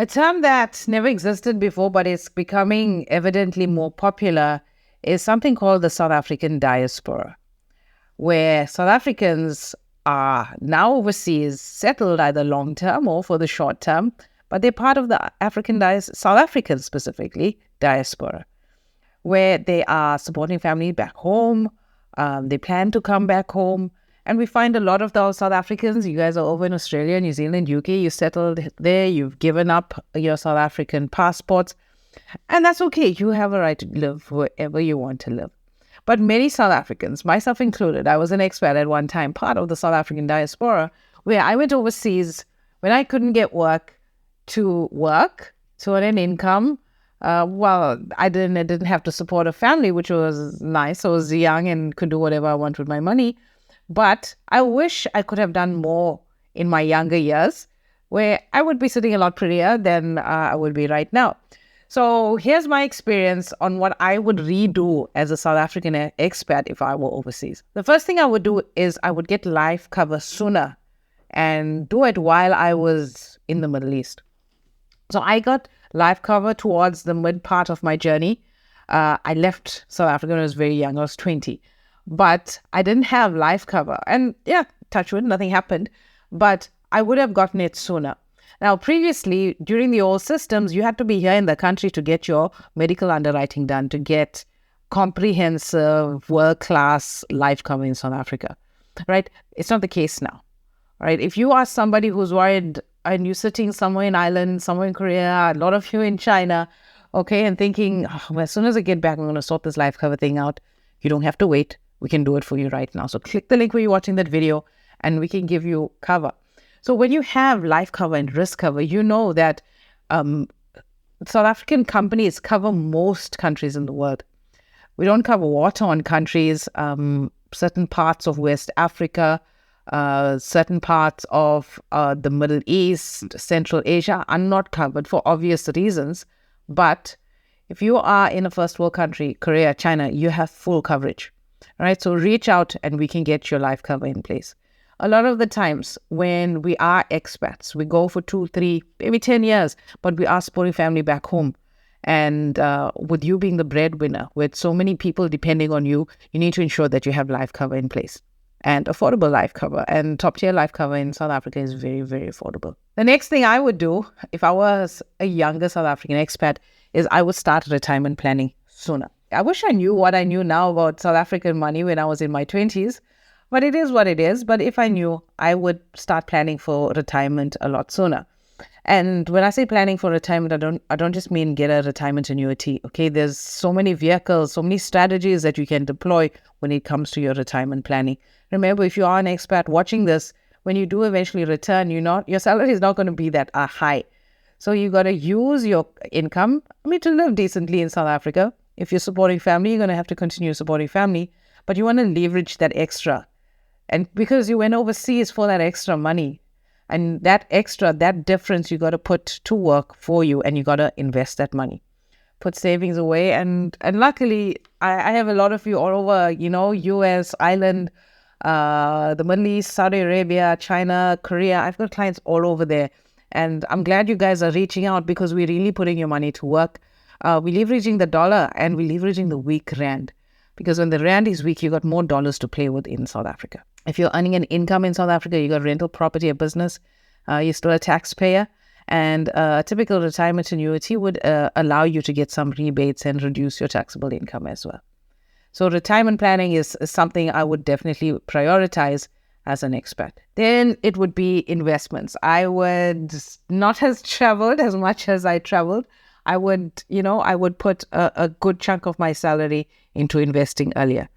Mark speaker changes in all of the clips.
Speaker 1: A term that never existed before, but it's becoming evidently more popular, is something called the South African diaspora, where South Africans are now overseas, settled either long term or for the short term, but they're part of the South African specifically, diaspora, where they are supporting family back home. They plan to come back home. And we find a lot of those South Africans, you guys are over in Australia, New Zealand, UK, you settled there, you've given up your South African passports, and that's okay. You have a right to live wherever you want to live. But many South Africans, myself included, I was an expat at one time, part of the South African diaspora, where I went overseas when I couldn't get work to earn an income. I didn't have to support a family, which was nice. I was young and could do whatever I want with my money. But I wish I could have done more in my younger years, where I would be sitting a lot prettier than I would be right now. So here's my experience on what I would redo as a South African expat if I were overseas. The first thing I would do is I would get life cover sooner and do it while I was in the Middle East. So I got life cover towards the mid part of my journey. I left South Africa when I was very young. I was 20. But I didn't have life cover. And yeah, touch wood, nothing happened. But I would have gotten it sooner. Now, previously, during the old systems, you had to be here in the country to get your medical underwriting done, to get comprehensive, world-class life cover in South Africa, right? It's not the case now, right? If you are somebody who's worried and you're sitting somewhere in Ireland, somewhere in Korea, a lot of you in China, okay, and thinking, well, as soon as I get back, I'm going to sort this life cover thing out. You don't have to wait. We can do it for you right now. So click the link where you're watching that video and we can give you cover. So when you have life cover and risk cover, you know that South African companies cover most countries in the world. We don't cover war-torn countries, certain parts of West Africa, certain parts of the Middle East, Central Asia are not covered for obvious reasons. But if you are in a first world country, Korea, China, you have full coverage. All right, so reach out and we can get your life cover in place. A lot of the times when we are expats, we go for 2, 3, maybe 10 years, but we are supporting family back home. And with you being the breadwinner, with so many people depending on you, you need to ensure that you have life cover in place and affordable life cover. And top tier life cover in South Africa is very, very affordable. The next thing I would do if I was a younger South African expat is I would start retirement planning sooner. I wish I knew what I knew now about South African money when I was in my 20s, but it is what it is. But if I knew, I would start planning for retirement a lot sooner. And when I say planning for retirement, I don't just mean get a retirement annuity. Okay, there's so many vehicles, so many strategies that you can deploy when it comes to your retirement planning. Remember, if you are an expat watching this, when you do eventually return, your salary is not going to be that high. So you got to use your income, to live decently in South Africa. If you're supporting family, you're going to have to continue supporting family, but you want to leverage that extra. And because you went overseas for that extra money, and that difference, you got to put to work for you, and you got to invest that money, put savings away. And luckily, I have a lot of you all over, US, Ireland, the Middle East, Saudi Arabia, China, Korea. I've got clients all over there. And I'm glad you guys are reaching out because we're really putting your money to work. We're leveraging the dollar and we're leveraging the weak rand. Because when the rand is weak, you got more dollars to play with in South Africa. If you're earning an income in South Africa, you got rental property, a business, you're still a taxpayer. And a typical retirement annuity would allow you to get some rebates and reduce your taxable income as well. So retirement planning is something I would definitely prioritize as an expat. Then it would be investments. I would not have traveled as much as I traveled. I would put a good chunk of my salary into investing earlier,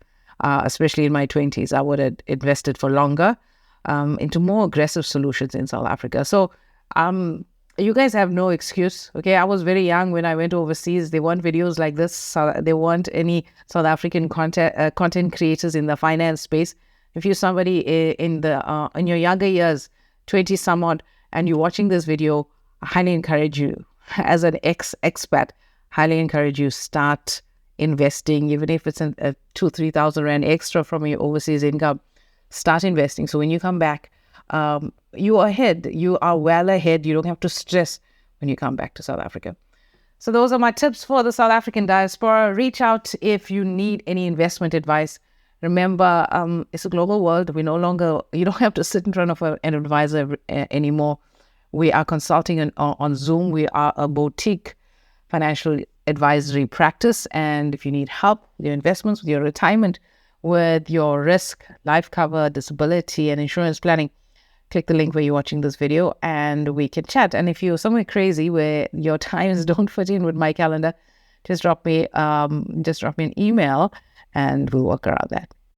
Speaker 1: especially in my 20s. I would have invested for longer into more aggressive solutions in South Africa. So you guys have no excuse. Okay, I was very young when I went overseas. There weren't videos like this. There weren't any South African content creators in the finance space. If you're somebody in your younger years, 20 some odd, and you're watching this video, I highly encourage you, as an expat, highly encourage you start investing, even if it's a 2,000-3,000 rand extra from your overseas income. Start investing. So when you come back, you are ahead. You are well ahead. You don't have to stress when you come back to South Africa. So those are my tips for the South African diaspora. Reach out if you need any investment advice. Remember, it's a global world. You don't have to sit in front of an advisor anymore. We are consulting on Zoom. We are a boutique financial advisory practice. And if you need help with your investments, with your retirement, with your risk, life cover, disability, and insurance planning, click the link where you're watching this video and we can chat. And if you're somewhere crazy where your times don't fit in with my calendar, just drop me an email and we'll work around that.